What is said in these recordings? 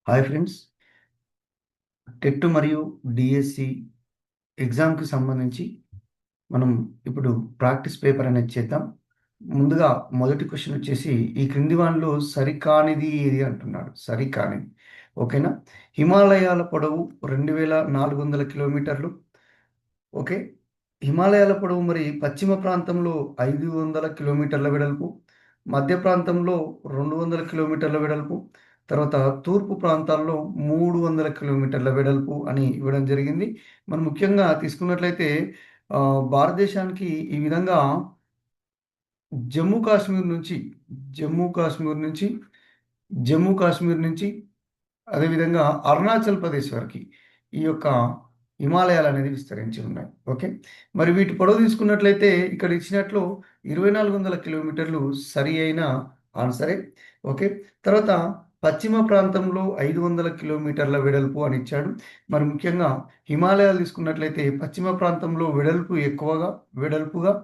Hi friends. TET మరియు DSC ఎగ్జామ్కి సంబంధించి మనం ఇప్పుడు ప్రాక్టీస్ పేపర్ అనేది చేద్దాం. ముందుగా మొదటి క్వశ్చన్ వచ్చేసి ఈ క్రింది వానిలో సరికానిది ఏది అంటున్నాడు. సరికానిది ఓకేనా. హిమాలయాల పొడవు 2400 కిలోమీటర్లు. ఓకే. హిమాలయాల పొడవు మరి పశ్చిమ ప్రాంతంలో 500 కిలోమీటర్ల వెడల్పు, మధ్య ప్రాంతంలో 200 కిలోమీటర్ల వెడల్పు, తర్వాత తూర్పు ప్రాంతాల్లో 300 కిలోమీటర్ల వెడల్పు అని ఇవ్వడం జరిగింది. మనం ముఖ్యంగా తీసుకున్నట్లయితే భారతదేశానికి ఈ విధంగా జమ్మూ కాశ్మీర్ నుంచి జమ్మూ కాశ్మీర్ నుంచి జమ్మూ కాశ్మీర్ నుంచి అదేవిధంగా అరుణాచల్ ప్రదేశ్ వరకి ఈ యొక్క హిమాలయాలు అనేది విస్తరించి ఉన్నాయి. ఓకే. మరి వీటి పొడవు తీసుకున్నట్లయితే ఇక్కడ ఇచ్చినట్లు 2400 కిలోమీటర్లు సరి అయిన ఆన్సరే. ఓకే. తర్వాత పశ్చిమ ప్రాంతంలో 500 కిలోమీటర్ల వెడల్పు అని ఇచ్చాడు. మరి ముఖ్యంగా హిమాలయాలు తీసుకున్నట్లయితే పశ్చిమ ప్రాంతంలో వెడల్పుగా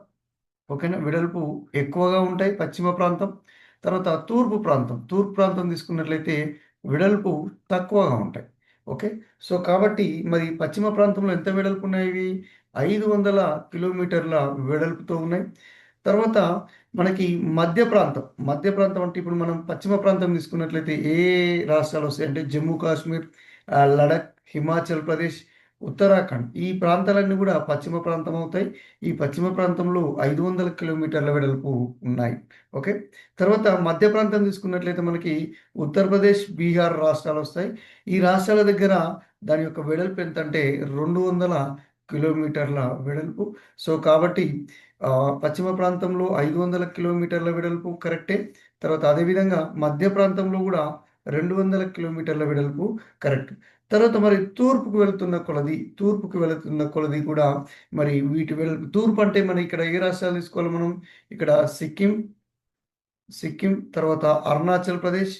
ఓకేనా. వెడల్పు ఎక్కువగా ఉంటాయి పశ్చిమ ప్రాంతం. తర్వాత తూర్పు ప్రాంతం తీసుకున్నట్లయితే వెడల్పు తక్కువగా ఉంటాయి. ఓకే. సో, కాబట్టి మరి పశ్చిమ ప్రాంతంలో ఎంత వెడల్పు ఉన్నాయి ఇవి? 500 కిలోమీటర్ల వెడల్పుతో ఉన్నాయి. తర్వాత మనకి మధ్య ప్రాంతం అంటే ఇప్పుడు మనం పశ్చిమ ప్రాంతం తీసుకున్నట్లయితే ఏ రాష్ట్రాలు వస్తాయంటే జమ్మూ కాశ్మీర్, లడఖ్, హిమాచల్ ప్రదేశ్, ఉత్తరాఖండ్ ఈ ప్రాంతాలన్నీ కూడా పశ్చిమ ప్రాంతం అవుతాయి. ఈ పశ్చిమ ప్రాంతంలో 500 కిలోమీటర్ల వెడల్పు ఉన్నాయి. ఓకే. తర్వాత మధ్య ప్రాంతం తీసుకున్నట్లయితే మనకి ఉత్తరప్రదేశ్, బీహార్ రాష్ట్రాలు వస్తాయి. ఈ రాష్ట్రాల దగ్గర దాని యొక్క వెడల్పు ఎంతంటే 200 కిలోమీటర్ల వెడల్పు. సో, కాబట్టి పశ్చిమ ప్రాంతంలో 500 కిలోమీటర్ల వెడల్పు కరెక్టే. తర్వాత అదేవిధంగా మధ్య ప్రాంతంలో కూడా 200 కిలోమీటర్ల వెడల్పు కరెక్ట్. తర్వాత మరి తూర్పుకు వెళుతున్న కొలది కూడా మరి వీటి తూర్పు అంటే మనం ఇక్కడ ఏ రాష్ట్రాలు తీసుకోవాలి మనం? ఇక్కడ సిక్కిం, తర్వాత అరుణాచల్ ప్రదేశ్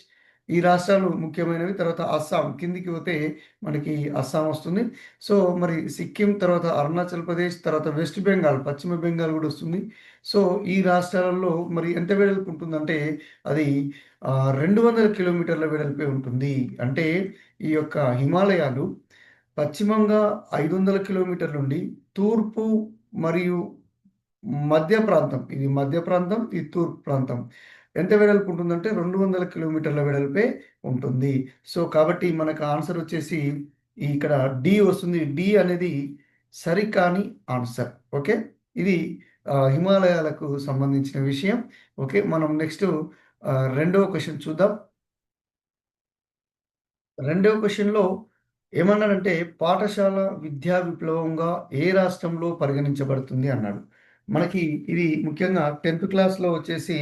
ఈ రాష్ట్రాలు ముఖ్యమైనవి. తర్వాత అస్సాం కిందికి పోతే మనకి అస్సాం వస్తుంది. సో, మరి సిక్కిం, తర్వాత అరుణాచల్ ప్రదేశ్, తర్వాత వెస్ట్ బెంగాల్, పశ్చిమ బెంగాల్ కూడా వస్తుంది. సో, ఈ రాష్ట్రాలలో మరి ఎంత వెడల్పు ఉంటుందంటే అది 200 కిలోమీటర్ల వెడల్పే ఉంటుంది. అంటే ఈ యొక్క హిమాలయాలు పశ్చిమంగా 500 కిలోమీటర్ల నుండి తూర్పు మరియు మధ్య ప్రాంతం, ఇది తూర్పు ప్రాంతం. ఎంత వెడల్పు ఉంటుందంటే 200 కిలోమీటర్ల వెడల్పే ఉంటుంది. సో, కాబట్టి మనకు ఆన్సర్ వచ్చేసి ఇక్కడ డి వస్తుంది. డి అనేది సరికాని ఆన్సర్. ఓకే. ఇది హిమాలయాలకు సంబంధించిన విషయం. ఓకే. మనం నెక్స్ట్ రెండవ క్వెషన్ చూద్దాం. రెండవ క్వెషన్‌లో ఏమన్నాడంటే, పాఠశాల విద్యా విప్లవంగా ఏ రాష్ట్రంలో పరిగణించబడుతుంది అన్నాడు. మనకి ఇది ముఖ్యంగా 10థ్ క్లాస్‌లో వచ్చేసి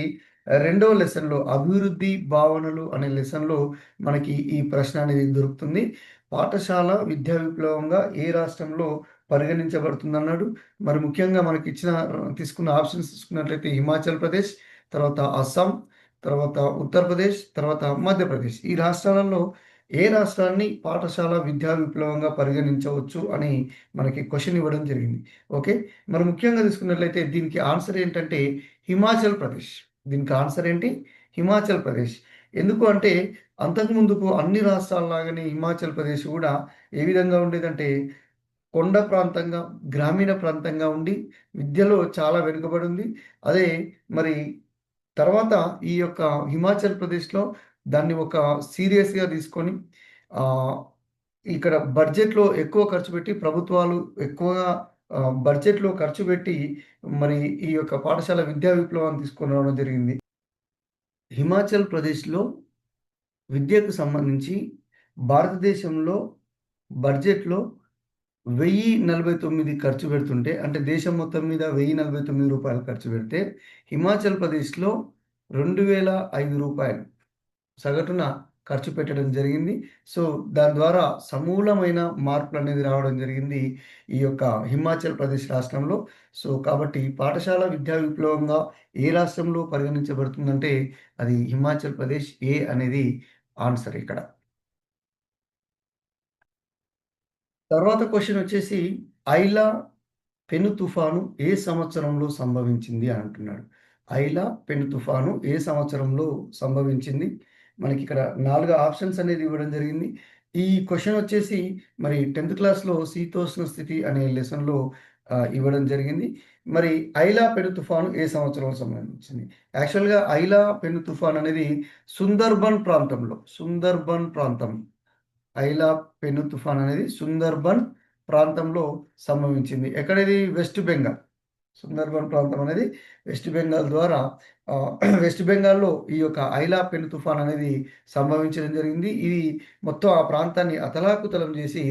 రెండవ లెసన్‌లో అభివృద్ధి భావనలు అనే లెసన్‌లో మనకి ఈ ప్రశ్న అనేది దొరుకుతుంది. పాఠశాల విద్యా విప్లవంగా ఏ రాష్ట్రంలో పరిగణించబడుతుందన్నాడు. మరి ముఖ్యంగా తీసుకున్న ఆప్షన్స్ తీసుకున్నట్లయితే హిమాచల్ ప్రదేశ్, తర్వాత అస్సాం, తర్వాత ఉత్తరప్రదేశ్, తర్వాత మధ్యప్రదేశ్. ఈ రాష్ట్రాలలో ఏ రాష్ట్రాన్ని పాఠశాల విద్యా విప్లవంగా పరిగణించవచ్చు అని మనకి క్వెషన్ ఇవ్వడం జరిగింది. ఓకే. మరి ముఖ్యంగా తీసుకున్నట్లయితే దీనికి ఆన్సర్ ఏంటంటే హిమాచల్ ప్రదేశ్. దీనికి ఆన్సర్ ఏంటి? హిమాచల్ ప్రదేశ్. ఎందుకు అంటే అంతకుముందుకు అన్ని రాష్ట్రాల్లాగానే హిమాచల్ ప్రదేశ్ కూడా ఏ విధంగా ఉండేదంటే కొండ ప్రాంతంగా, గ్రామీణ ప్రాంతంగా ఉండి విద్యలో చాలా వెనుకబడి ఉంది. అదే మరి తర్వాత ఈ యొక్క హిమాచల్ ప్రదేశ్‌లో దాన్ని ఒక సీరియస్‌గా తీసుకొని ఆహ్, ఇక్కడ బడ్జెట్‌లో ఎక్కువ ఖర్చు పెట్టి ప్రభుత్వాలు ఎక్కువగా బడ్జెట్‌లో ఖర్చు పెట్టి మరి ఈ యొక్క పాఠశాల విద్యా విప్లవాన్ని తీసుకొని రావడం జరిగింది. హిమాచల్ ప్రదేశ్‌లో విద్యకు సంబంధించి భారతదేశంలో బడ్జెట్‌లో రూ. 1049 ఖర్చు పెడుతుంటే అంటే దేశం మొత్తం మీద రూ. 1049 ఖర్చు పెడితే హిమాచల్ ప్రదేశ్‌లో రూ. 2005 సగటున ఖర్చు పెట్టడం జరిగింది. సో, దాని ద్వారా సమూలమైన మార్పులనేది రావడం జరిగింది ఈ యొక్క హిమాచల్ ప్రదేశ్ రాష్ట్రంలో. సో, కాబట్టి పాఠశాల విద్యా విప్లవంగా ఏ రాష్ట్రంలో పరిగణించబడుతుందంటే అది హిమాచల్ ప్రదేశ్. ఏ అనేది ఆన్సర్ ఇక్కడ. తర్వాత క్వెషన్ వచ్చేసి ఐలా పెను తుఫాను ఏ సంవత్సరంలో సంభవించింది అని అంటున్నాడు. ఐలా పెను తుఫాను ఏ సంవత్సరంలో సంభవించింది? మనకిక్కడ 4 ఆప్షన్స్ అనేది ఇవ్వడం జరిగింది. ఈ క్వెషన్ వచ్చేసి మరి 10థ్ క్లాస్‌లో శీతోష్ణ స్థితి అనే లెసన్‌లో ఇవ్వడం జరిగింది. మరి ఐలా పెను తుఫాను ఏ సంవత్సరం సంబంధించింది? యాక్చువల్‌గా ఐలా పెను తుఫాన్ అనేది సుందర్బన్ ప్రాంతం. ఐలా పెను తుఫాన్ అనేది సుందర్బన్ ప్రాంతంలో సంభవించింది. ఎక్కడిది? వెస్ట్ బెంగాల్. సుందర్బన్ ప్రాంతం అనేది వెస్ట్ బెంగాల్ ద్వారా వెస్ట్ బెంగాల్‌లో ఈ యొక్క ఐలా పెను తుఫాన్ అనేది సంభవించడం జరిగింది. ఇది మొత్తం ఆ ప్రాంతాన్ని అతలాకుతలం చేసి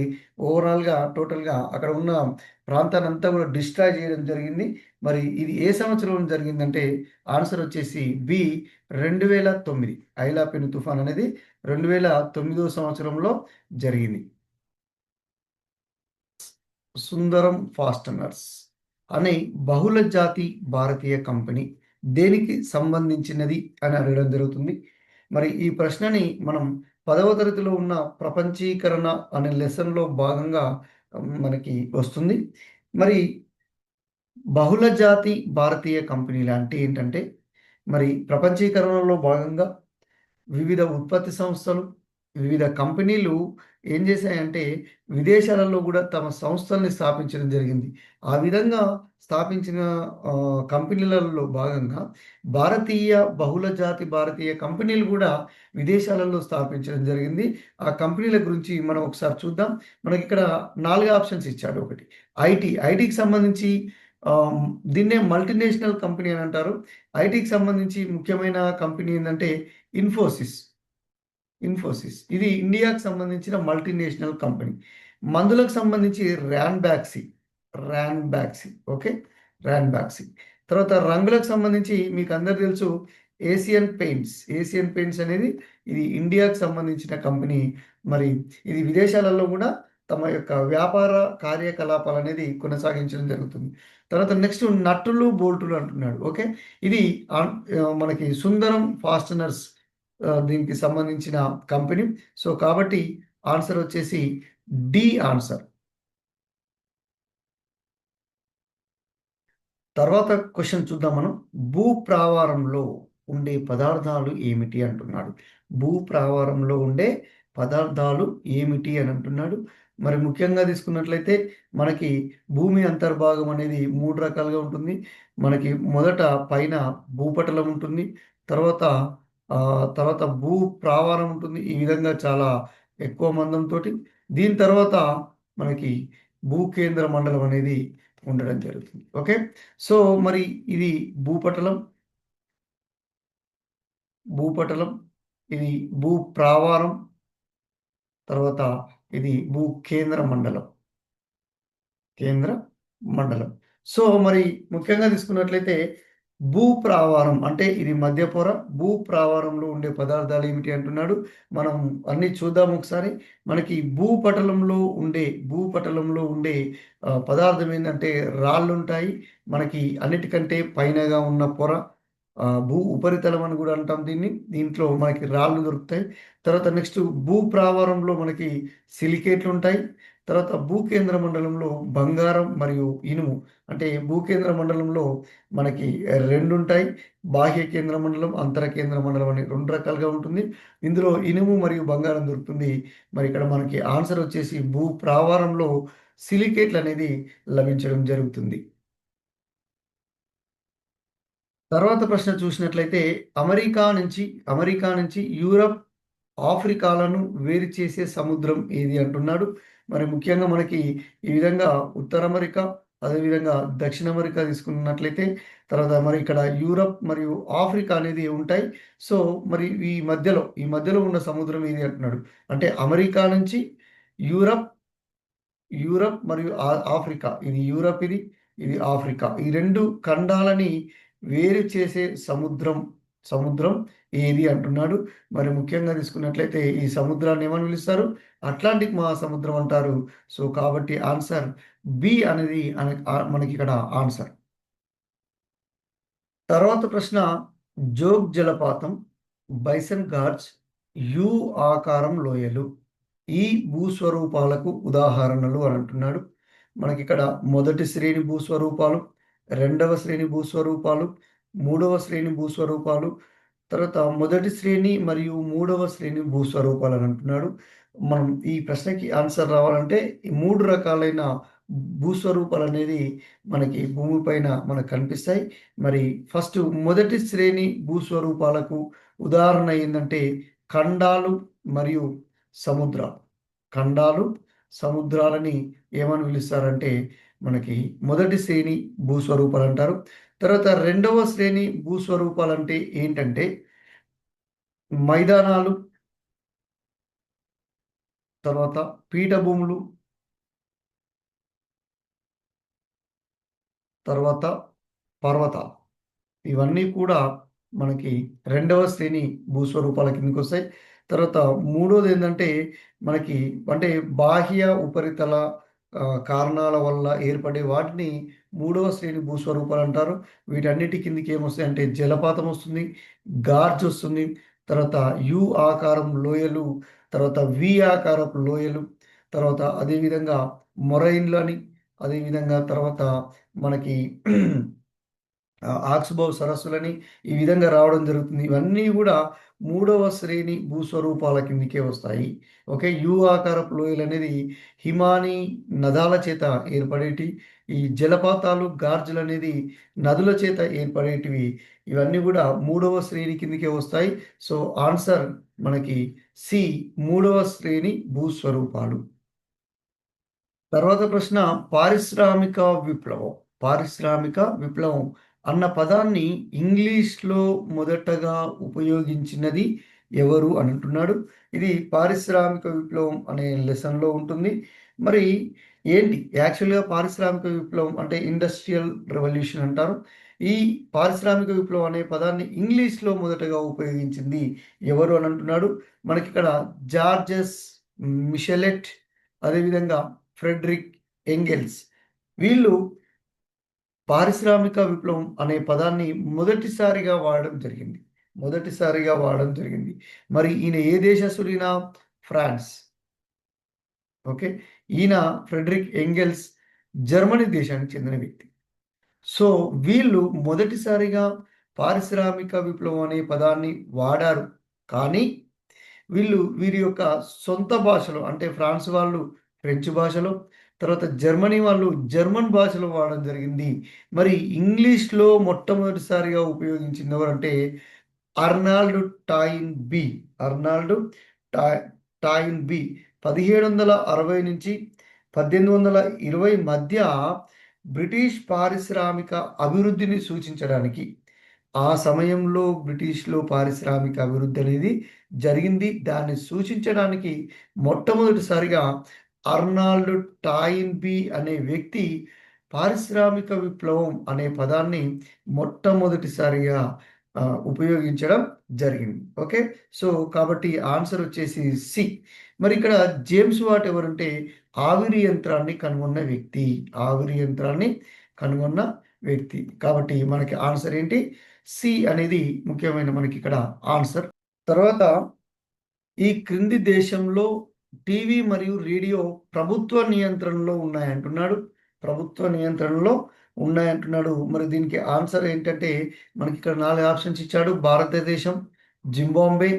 ఓవరాల్‌గా టోటల్‌గా అక్కడ ఉన్న ప్రాంతాన్నంతా కూడా డిస్ట్రాయ్ చేయడం జరిగింది. మరి ఇది ఏ సంవత్సరంలో జరిగిందంటే ఆన్సర్ వచ్చేసి బి 2009. ఐలా పెను తుఫాన్ అనేది 2009 సంవత్సరంలో జరిగింది. సుందరం ఫాస్టనర్స్ అనే బహుళ జాతి భారతీయ కంపెనీ దేనికి సంబంధించినది అని అడగడం జరుగుతుంది. మరి ఈ ప్రశ్నని మనం 10వ తరగతిలో ఉన్న ప్రపంచీకరణ అనే లెసన్‌లో భాగంగా మనకి వస్తుంది. మరి బహుళ జాతి భారతీయ కంపెనీలు అంటే ఏంటంటే, మరి ప్రపంచీకరణలో భాగంగా వివిధ ఉత్పత్తి సంస్థలు, వివిధ కంపెనీలు ఏం చేశాయంటే, విదేశాలలో గూడా తమ సంస్థల్ని స్థాపించడం జరిగింది. ఆ విధంగా స్థాపించిన కంపెనీలలో భాగంగా భారతీయ బహుళ జాతి భారతీయ కంపెనీలు గూడా విదేశాలలో స్థాపించడం జరిగింది. ఆ కంపెనీల గురించి మనం ఒకసారి చూద్దాం. మనకిక్కడ 4 ఆప్షన్స్ ఇచ్చాడు. ఒకటి ఐటీకి సంబంధించి ఆహ్, దీన్నే మల్టీనేషనల్ కంపెనీ అని అంటారు. ఐటీకి సంబంధించి ముఖ్యమైన కంపెనీ ఏందంటే ఇన్ఫోసిస్. ఇది ఇండియాకి సంబంధించిన మల్టీనేషనల్ కంపెనీ. మందులకు సంబంధించి ర్యాన్ బ్యాక్సీ. ఓకే. ర్యాన్ బ్యాక్సీ. తర్వాత రంగులకు సంబంధించి మీకందరికి తెలుసు ఏషియన్ పెయింట్స్ అనేది ఇది ఇండియాకి సంబంధించిన కంపెనీ. మరి ఇది విదేశాలలో గూడా తమ యొక్క వ్యాపార కార్యకలాపాలనేది కొనసాగించడం జరుగుతుంది. తర్వాత నెక్స్ట్ నట్టులు, బోల్టులు అంటున్నాడు. ఓకే. ఇది మనకి సుందరం ఫాస్టనర్స్ దీనికి సంబంధించిన కంపెనీ. సో, కాబట్టి ఆన్సర్ వచ్చేసి డి ఆన్సర్. తర్వాత క్వెషన్ చూద్దాం మనం. భూప్రావారంలో ఉండే పదార్థాలు ఏమిటి అంటున్నాడు. భూప్రావారంలో ఉండే పదార్థాలు ఏమిటి అని అంటున్నాడు. మరి ముఖ్యంగా తీసుకున్నట్లయితే మనకి భూమి అంతర్భాగం అనేది 3 రకాలుగా ఉంటుంది. మనకి మొదట పైన భూపటలం ఉంటుంది. తర్వాత తర్వాత భూ ప్రావారం ఉంటుంది. ఈ విధంగా చాలా ఎక్కువ మందంతోటి. దీని తర్వాత మనకి భూకేంద్ర మండలం అనేది ఉండడం జరుగుతుంది. ఓకే. సో, మరి ఇది భూపటలం, భూపటలం, ఇది భూ ప్రావారం, తర్వాత ఇది భూ కేంద్ర మండలం. సో, మరి ముఖ్యంగా తీసుకున్నట్లయితే భూప్రావారం అంటే ఇది మధ్య పొర. భూప్రావారంలో ఉండే పదార్థాలు ఏమిటి అంటున్నాడు. మనం అన్నీ చూద్దాం ఒకసారి. మనకి భూపటలంలో ఉండే పదార్థం ఏందంటే రాళ్ళుంటాయి. మనకి అన్నిటికంటే పైనగా ఉన్న పొర భూ ఉపరితలం అని గూడా అంటాం దీన్ని. దీంట్లో మనకి రాళ్ళు దొరుకుతాయి. తర్వాత నెక్స్ట్ భూప్రావారంలో మనకి సిలికేట్లుంటాయి. తర్వాత భూకేంద్ర మండలంలో బంగారం మరియు ఇనుము. అంటే భూకేంద్ర మండలంలో మనకి 2 ఉంటాయి. బాహ్య కేంద్ర మండలం, అంతర కేంద్ర మండలం అని 2 రకాలుగా ఉంటుంది. ఇందులో ఇనుము మరియు బంగారం దొరుకుతుంది. మరి ఇక్కడ మనకి ఆన్సర్ వచ్చేసి భూ ప్రావారంలో సిలికేట్లనేది లభించడం జరుగుతుంది. తర్వాత ప్రశ్న చూసినట్లయితే అమెరికా నుంచి యూరప్, ఆఫ్రికాలను వేరు చేసే సముద్రం ఏది అంటున్నాడు. మరి ముఖ్యంగా మనకి ఈ విధంగా ఉత్తర అమెరికా, అదేవిధంగా దక్షిణ అమెరికా తీసుకున్నట్లయితే తర్వాత మరి ఇక్కడ యూరప్ మరియు ఆఫ్రికా అనేది ఉంటాయి. సో, మరి ఈ మధ్యలో ఉన్న సముద్రం ఏది అంటున్నాడు. అంటే అమెరికా నుంచి యూరప్ మరియు ఆఫ్రికా. ఇది యూరప్ ఇది ఆఫ్రికా. ఈ 2 ఖండాలని వేరు చేసే సముద్రం ఏది అంటున్నాడు. మరి ముఖ్యంగా తీసుకున్నట్లయితే ఈ సముద్రాన్ని ఏమని పిలుస్తారు? అట్లాంటిక్ మహాసముద్రం అంటారు. సో, కాబట్టి ఆన్సర్ బి అనేది మనకిక్కడ ఆన్సర్. తర్వాత ప్రశ్న జోగ్ జలపాతం, బైసన్ ఘాట్స్, యు ఆకారం లోయలు ఈ భూస్వరూపాలకు ఉదాహరణలు అని అంటున్నాడు. మనకిక్కడ మొదటి శ్రేణి భూస్వరూపాలు, రెండవ శ్రేణి భూస్వరూపాలు, మూడవ శ్రేణి భూస్వరూపాలు, తర్వాత మొదటి శ్రేణి మరియు మూడవ శ్రేణి భూస్వరూపాలని అంటున్నాడు. మనం ఈ ప్రశ్నకి ఆన్సర్ రావాలంటే ఈ 3 రకాలైన భూస్వరూపాలనేది మనకి భూమి పైన మనకు కనిపిస్తాయి. మరి ఫస్ట్ మొదటి శ్రేణి భూస్వరూపాలకు ఉదాహరణ ఏందంటే ఖండాలు మరియు సముద్రాలు. ఖండాలు, సముద్రాలని ఏమని పిలుస్తారంటే మనకి మొదటి శ్రేణి భూస్వరూపాలంటారు. తర్వాత రెండవ శ్రేణి భూస్వరూపాలంటే ఏంటంటే మైదానాలు, తర్వాత పీఠభూములు, తర్వాత పర్వతాలు. ఇవన్నీ కూడా మనకి రెండవ శ్రేణి భూస్వరూపాల కిందకొస్తాయి. తర్వాత మూడోదేందంటే మనకి అంటే బాహ్య ఉపరితల కారణాల వల్ల ఏర్పడే వాటిని మూడవ శ్రేణి భూస్వరూపాలంటారు. వీటన్నిటి కిందకి ఏమొస్తాయంటే జలపాతం వస్తుంది, గార్జ్ వస్తుంది, తర్వాత యు ఆకారం లోయలు, తర్వాత వి ఆకారపు లోయలు, తర్వాత అదేవిధంగా మొరైన్‌లని, అదేవిధంగా తర్వాత మనకి ఆక్స్‌బౌ సరస్సులని ఈ విధంగా రావడం జరుగుతుంది. ఇవన్నీ గూడా మూడవ శ్రేణి భూస్వరూపాల కిందకే వస్తాయి. ఓకే. యు ఆకారపు లోయలనేది హిమానీ నదాల చేత ఏర్పడేటి. ఈ జలపాతాలు, గార్జులనేది నదుల చేత ఏర్పడేటివి. ఇవన్నీ గూడా మూడవ శ్రేణి కిందకే వస్తాయి. సో, ఆన్సర్ మనకి సి మూడవ శ్రేణి భూస్వరూపాలు. తర్వాత ప్రశ్న పారిశ్రామిక విప్లవం. పారిశ్రామిక విప్లవం అన్న పదాన్ని ఇంగ్లీష్‌లో మొదటగా ఉపయోగించినది ఎవరు అని అంటున్నాడు. ఇది పారిశ్రామిక విప్లవం అనే లెసన్‌లో ఉంటుంది. మరి ఏంటి యాక్చువల్‌గా పారిశ్రామిక విప్లవం అంటే ఇండస్ట్రియల్ రెవల్యూషన్ అంటారు. ఈ పారిశ్రామిక విప్లవం అనే పదాన్ని ఇంగ్లీష్‌లో మొదటగా ఉపయోగించింది ఎవరు అని అంటున్నాడు. మనకిక్కడ జార్జెస్ మిషెలెట్, అదేవిధంగా ఫ్రెడరిక్ ఎంగెల్స్ వీళ్ళు పారిశ్రామిక విప్లవం అనే పదాన్ని మొదటిసారిగా వాడడం జరిగింది. మొదటిసారిగా వాడడం జరిగింది. మరి ఈయన ఏ దేశస్తుడీన? ఫ్రాన్స్. ఓకే. ఈయన ఫ్రెడరిక్ ఎంగెల్స్ జర్మనీ దేశానికి చెందిన వ్యక్తి. సో, వీళ్ళు మొదటిసారిగా పారిశ్రామిక విప్లవం అనే పదాన్ని వాడారు. కానీ వీరి యొక్క సొంత భాషలో అంటే ఫ్రాన్స్ వాళ్ళు ఫ్రెంచ్ భాషలో, తర్వాత జర్మనీ వాళ్ళు జర్మన్ భాషలో వాడడం జరిగింది. మరి ఇంగ్లీష్‌లో మొట్టమొదటిసారిగా ఉపయోగించింది ఎవరంటే అర్నాల్డ్ టాయిన్ బీ. అర్నాల్డ్ టా టాయిన్ బీ 1760 నుంచి 1820 మధ్య బ్రిటిష్ పారిశ్రామిక అభివృద్ధిని సూచించడానికి ఆ సమయంలో బ్రిటిష్‌లో పారిశ్రామిక అభివృద్ధి అనేది జరిగింది. దాన్ని సూచించడానికి మొట్టమొదటిసారిగా అర్నాల్డ్ టాయిన్బీ అనే వ్యక్తి పారిశ్రామిక విప్లవం అనే పదాన్ని మొట్టమొదటిసారిగా ఉపయోగించడం జరిగింది. ఓకే. సో, కాబట్టి ఆన్సర్ వచ్చేసి సి. మరి ఇక్కడ జేమ్స్ వాట్ ఎవరంటే ఆవిరి యంత్రాన్ని కనుగొన్న వ్యక్తి. ఆవిరి యంత్రాన్ని కనుగొన్న వ్యక్తి. కాబట్టి మనకి ఆన్సర్ ఏంటి? సి అనేది ముఖ్యమైన మనకిక్కడ ఆన్సర్. తర్వాత ఈ క్రింది దేశంలో టీవీ మరియు రేడియో ప్రభుత్వ నియంత్రణలో ఉన్నాయంటున్నాడు. ప్రభుత్వ నియంత్రణలో ఉన్నాయంటున్నాడు. మరి దీనికి ఆన్సర్ ఏంటంటే మనకిక్కడ 4 ఆప్షన్స్ ఇచ్చాడు. భారతదేశం, జింబాబ్వే,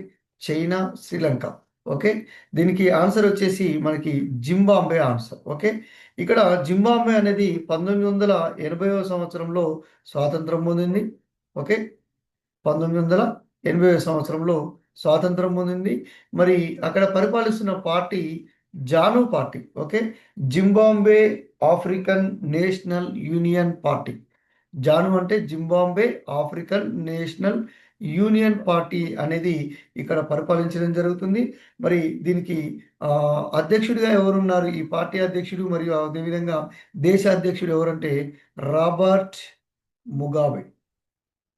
చైనా, శ్రీలంక. ఓకే. దీనికి ఆన్సర్ వచ్చేసి మనకి జింబాబ్వే ఆన్సర్. ఓకే. ఇక్కడ జింబాబ్వే అనేది 1980వ సంవత్సరంలో స్వాతంత్రం పొందింది. ఓకే. 1980 సంవత్సరంలో స్వాతంత్రం పొందింది. మరి అక్కడ పరిపాలిస్తున్న party ZANU party. Okay. Zimbabwe African National Union party. ZANU అంటే Zimbabwe African National Union party అనేది ఇక్కడ పరిపాలించడం జరుగుతుంది. మరి దీనికి అధ్యక్షుడిగా ఎవరున్నారు? ఈ పార్టీ అధ్యక్షుడు మరియు అదేవిధంగా దేశ అధ్యక్షుడు ఎవరంటే రాబర్ట్ ముగాబే.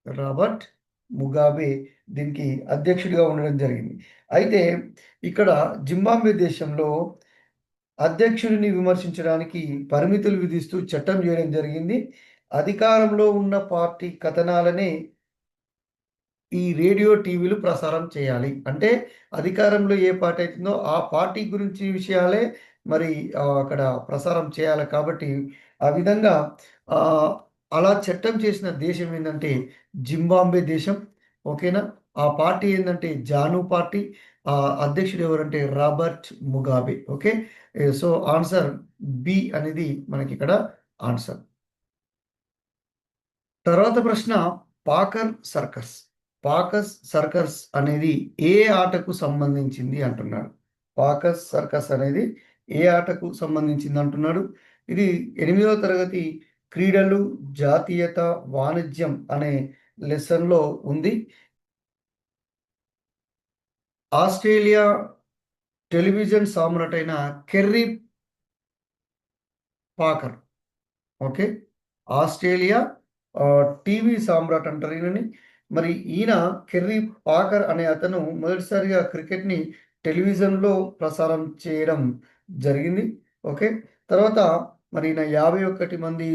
రాబర్ట్ ముగాబే దీనికి అధ్యక్షుడిగా ఉండడం జరిగింది. అయితే ఇక్కడ జింబాబ్వే దేశంలో అధ్యక్షుడిని విమర్శించడానికి పరిమితులు విధిస్తూ చట్టం చేయడం జరిగింది. అధికారంలో ఉన్న పార్టీ కథనాలనే ఈ రేడియో, టీవీలు ప్రసారం చేయాలి. అంటే అధికారంలో ఏ పార్టీ అయితుందో ఆ పార్టీ గురించి విషయాలే మరి అక్కడ ప్రసారం చేయాలి కాబట్టి ఆ విధంగా ఆహ్, అలా చట్టం చేసిన దేశం ఏందంటే జింబాబ్వే దేశం. ఓకేనా? ఆ పార్టీ ఏందంటే జాను పార్టీ. అధ్యక్షుడు ఎవరంటే Robert Mugabe. Okay. So, answer B అనేది మనకిక్కడ ఆన్సర్. తర్వాత ప్రశ్న పాకర్ సర్కస్. పాకస్ సర్కస్ అనేది ఏ ఆటకు సంబంధించింది అంటున్నాడు. పాకస్ సర్కస్ అనేది ఏ ఆటకు సంబంధించింది అంటున్నాడు. ఇది 8వ తరగతి క్రీడలు, జాతీయత, వాణిజ్యం అనే లెసన్‌లో ఉంది. ఆస్ట్రేలియా టెలివిజన్ సామ్రాట్ అయిన కెర్రీ పాకర్. ఓకే. ఆస్ట్రేలియా టీవీ సామ్రాట్ అంటారు ఈయనని. మరి ఈయన కెర్రీ పాకర్ అనే అతను మొదటిసారిగా క్రికెట్‌ని టెలివిజన్‌లో ప్రసారం చేయడం జరిగింది. ఓకే. తర్వాత మరి ఈయన 51 మంది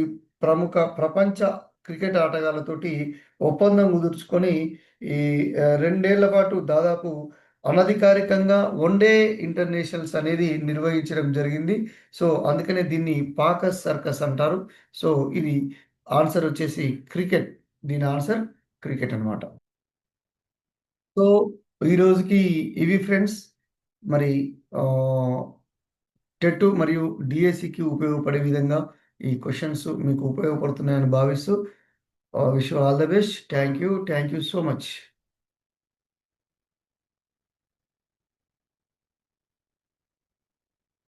ప్రముఖ ప్రపంచ క్రికెట్ ఆటగాళ్ళతోటి ఒప్పందం కుదుర్చుకొని ఈ 2 ఏళ్ల పాటు దాదాపు అనధికారికంగా వన్‌డే ఇంటర్నేషనల్స్ అనేది నిర్వహించడం జరిగింది. సో, అందుకనే దీన్ని పాకస్ సర్కస్ అంటారు. సో, ఇది ఆన్సర్ వచ్చేసి క్రికెట్. దీని ఆన్సర్ క్రికెట్ అన్నమాట. సో, ఈ రోజుకి ఇవి ఫ్రెండ్స్. మరి ఆహ్, టెట్ మరియు డీఎస్‌సికి ఉపయోగపడే విధంగా ఈ క్వెషన్స్ మీకు ఉపయోగపడుతున్నాయని భావిస్తూ wish you all the best. Thank you. Thank you so much.